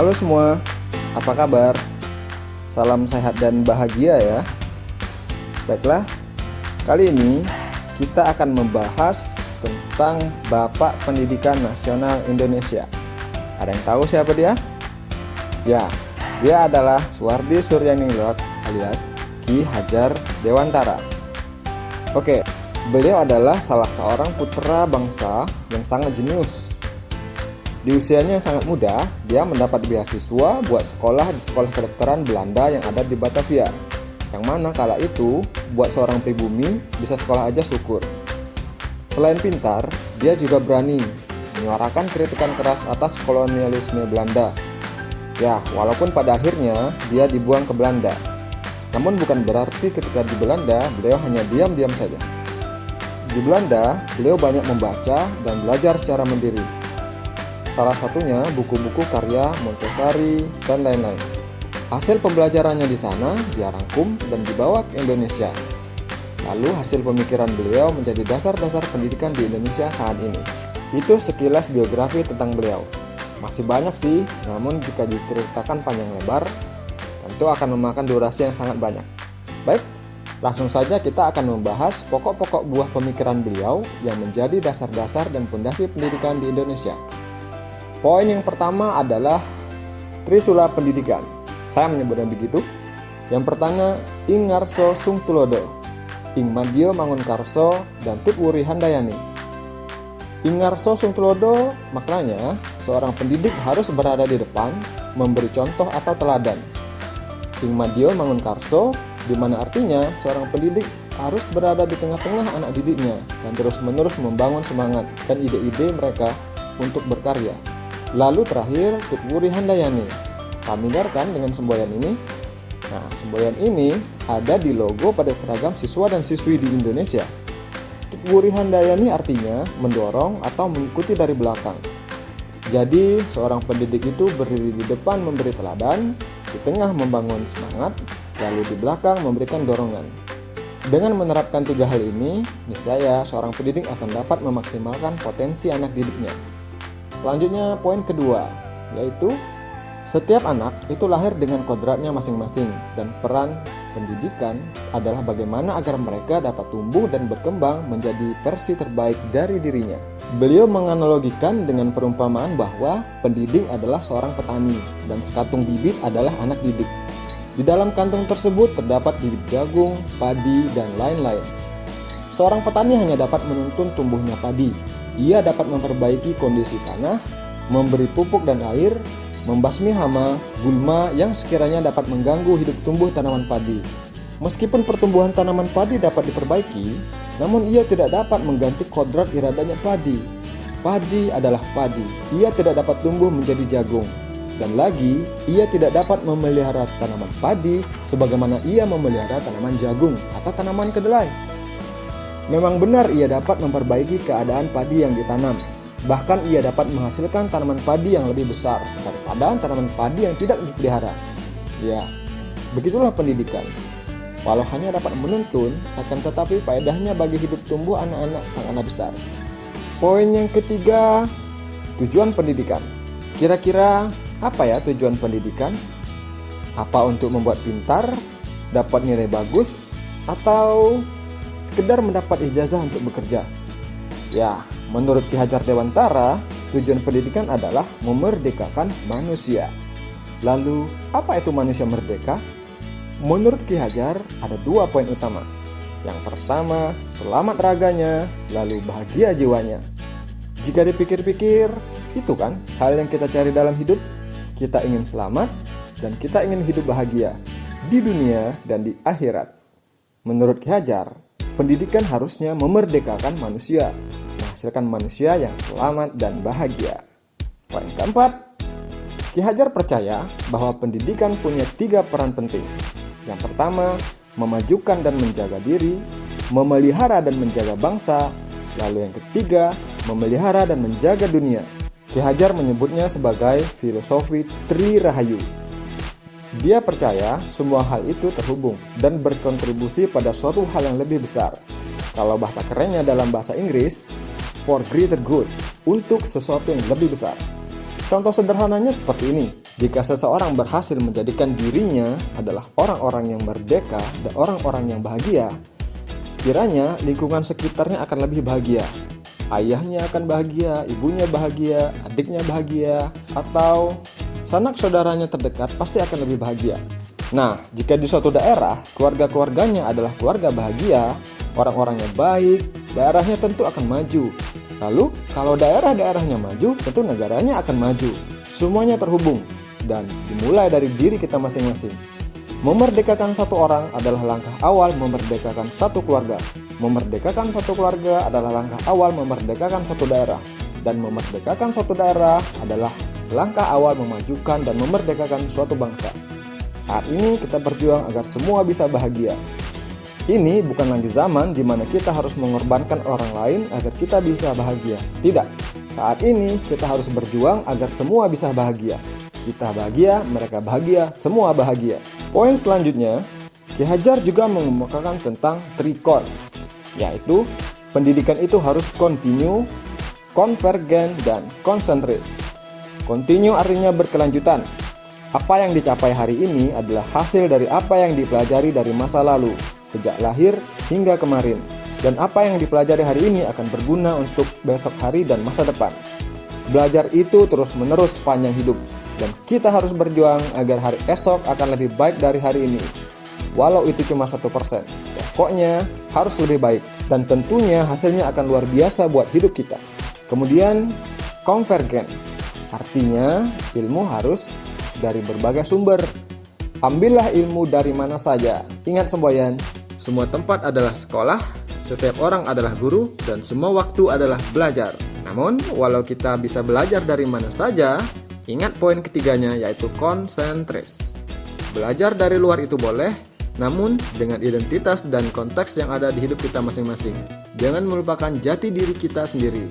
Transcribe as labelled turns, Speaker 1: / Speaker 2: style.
Speaker 1: Halo semua, apa kabar? Salam sehat dan bahagia ya. Baiklah, kali ini kita akan membahas tentang Bapak Pendidikan Nasional Indonesia. Ada yang tahu siapa dia? Ya, dia adalah Soehardi Suryaningrat alias Ki Hajar Dewantara. Oke, beliau adalah salah seorang putra bangsa yang sangat jenius. Di usianya yang sangat muda, dia mendapat beasiswa buat sekolah di sekolah kedokteran Belanda yang ada di Batavia. Yang mana kala itu, buat seorang pribumi, bisa sekolah aja syukur. Selain pintar, dia juga berani menyuarakan kritikan keras atas kolonialisme Belanda. Ya, walaupun pada akhirnya dia dibuang ke Belanda. Namun bukan berarti ketika di Belanda, beliau hanya diam-diam saja. Di Belanda, beliau banyak membaca dan belajar secara mandiri. Salah satunya buku-buku karya Montessori dan lain-lain. Hasil pembelajarannya di sana dia rangkum dan dibawa ke Indonesia. Lalu hasil pemikiran beliau menjadi dasar-dasar pendidikan di Indonesia saat ini. Itu sekilas biografi tentang beliau. Masih banyak sih, namun jika diceritakan panjang lebar, tentu akan memakan durasi yang sangat banyak. Baik, langsung saja kita akan membahas pokok-pokok buah pemikiran beliau yang menjadi dasar-dasar dan pondasi pendidikan di Indonesia. Poin yang pertama adalah Trisula Pendidikan. Saya menyebutnya begitu. Yang pertama, Ing Ngarso Sung Tulodo, Ing Madyo Mangunkarso, dan Tut Wuri Handayani. Ing Ngarso Sung Tulodo maknanya seorang pendidik harus berada di depan, memberi contoh atau teladan. Ing Madyo Mangunkarso, di mana artinya seorang pendidik harus berada di tengah-tengah anak didiknya dan terus-menerus membangun semangat dan ide-ide mereka untuk berkarya. Lalu terakhir, Tut Wuri Handayani. Familiar kan dengan semboyan ini? Nah, semboyan ini ada di logo pada seragam siswa dan siswi di Indonesia. Tut Wuri Handayani artinya mendorong atau mengikuti dari belakang. Jadi, seorang pendidik itu berdiri di depan memberi teladan, di tengah membangun semangat, lalu di belakang memberikan dorongan. Dengan menerapkan 3 hal ini, niscaya seorang pendidik akan dapat memaksimalkan potensi anak didiknya. Selanjutnya poin kedua, yaitu setiap anak itu lahir dengan kodratnya masing-masing dan peran pendidikan adalah bagaimana agar mereka dapat tumbuh dan berkembang menjadi versi terbaik dari dirinya. Beliau menganalogikan dengan perumpamaan bahwa pendidik adalah seorang petani dan sekatung bibit adalah anak didik. Di dalam kantung tersebut terdapat bibit jagung, padi, dan lain-lain. Seorang petani hanya dapat menuntun tumbuhnya padi. Ia dapat memperbaiki kondisi tanah, memberi pupuk dan air, membasmi hama, gulma yang sekiranya dapat mengganggu hidup tumbuh tanaman padi. Meskipun pertumbuhan tanaman padi dapat diperbaiki, namun ia tidak dapat mengganti kodrat iradanya padi. Padi adalah padi, ia tidak dapat tumbuh menjadi jagung. Dan lagi, ia tidak dapat memelihara tanaman padi sebagaimana ia memelihara tanaman jagung atau tanaman kedelai. Memang benar ia dapat memperbaiki keadaan padi yang ditanam. Bahkan ia dapat menghasilkan tanaman padi yang lebih besar daripada tanaman padi yang tidak dipelihara. Ya, begitulah pendidikan. Walau hanya dapat menuntun, akan tetapi faedahnya bagi hidup tumbuh anak-anak sangatlah besar. Poin yang ketiga, tujuan pendidikan. Kira-kira apa ya tujuan pendidikan? Apa untuk membuat pintar, dapat nilai bagus, atau sekedar mendapat ijazah untuk bekerja? Ya, menurut Ki Hajar Dewantara, tujuan pendidikan adalah memerdekakan manusia. Lalu, apa itu manusia merdeka? Menurut Ki Hajar, ada 2 poin utama. Yang pertama, selamat raganya, lalu bahagia jiwanya. Jika dipikir-pikir, itu kan hal yang kita cari dalam hidup. Kita ingin selamat, dan kita ingin hidup bahagia di dunia dan di akhirat. Menurut Ki Hajar, pendidikan harusnya memerdekakan manusia, menghasilkan manusia yang selamat dan bahagia. Poin keempat, Ki Hajar percaya bahwa pendidikan punya 3 peran penting. Yang pertama, memajukan dan menjaga diri, memelihara dan menjaga bangsa, lalu yang ketiga, memelihara dan menjaga dunia. Ki Hajar menyebutnya sebagai filosofi Tri Rahayu. Dia percaya semua hal itu terhubung dan berkontribusi pada suatu hal yang lebih besar. Kalau bahasa kerennya dalam bahasa Inggris, for greater good, untuk sesuatu yang lebih besar. Contoh sederhananya seperti ini. Jika seseorang berhasil menjadikan dirinya adalah orang-orang yang merdeka dan orang-orang yang bahagia, kiranya lingkungan sekitarnya akan lebih bahagia. Ayahnya akan bahagia, ibunya bahagia, adiknya bahagia, atau sanak saudaranya terdekat pasti akan lebih bahagia. Nah, jika di suatu daerah, keluarga-keluarganya adalah keluarga bahagia, orang-orangnya baik, daerahnya tentu akan maju. Lalu, kalau daerah-daerahnya maju, tentu negaranya akan maju. Semuanya terhubung, dan dimulai dari diri kita masing-masing. Memerdekakan satu orang adalah langkah awal memerdekakan satu keluarga. Memerdekakan satu keluarga adalah langkah awal memerdekakan satu daerah. Dan memerdekakan suatu daerah adalah langkah awal memajukan dan memerdekakan suatu bangsa. Saat ini kita berjuang agar semua bisa bahagia. Ini bukan lagi zaman di mana kita harus mengorbankan orang lain agar kita bisa bahagia. Tidak, saat ini kita harus berjuang agar semua bisa bahagia. Kita bahagia, mereka bahagia, semua bahagia. Poin selanjutnya, Ki Hajar juga mengemukakan tentang 3 yaitu pendidikan itu harus continue, konvergen, dan konsentris. Continue artinya berkelanjutan. Apa yang dicapai hari ini adalah hasil dari apa yang dipelajari dari masa lalu, sejak lahir hingga kemarin. Dan apa yang dipelajari hari ini akan berguna untuk besok hari dan masa depan. Belajar itu terus-menerus sepanjang hidup. Dan kita harus berjuang agar hari esok akan lebih baik dari hari ini. Walau itu cuma 1%. Pokoknya harus lebih baik. Dan tentunya hasilnya akan luar biasa buat hidup kita. Kemudian, konvergen. Artinya, ilmu harus dari berbagai sumber. Ambillah ilmu dari mana saja. Ingat semboyan, semua tempat adalah sekolah, setiap orang adalah guru, dan semua waktu adalah belajar. Namun, walau kita bisa belajar dari mana saja, ingat poin ketiganya yaitu konsentris. Belajar dari luar itu boleh, namun dengan identitas dan konteks yang ada di hidup kita masing-masing. Jangan melupakan jati diri kita sendiri.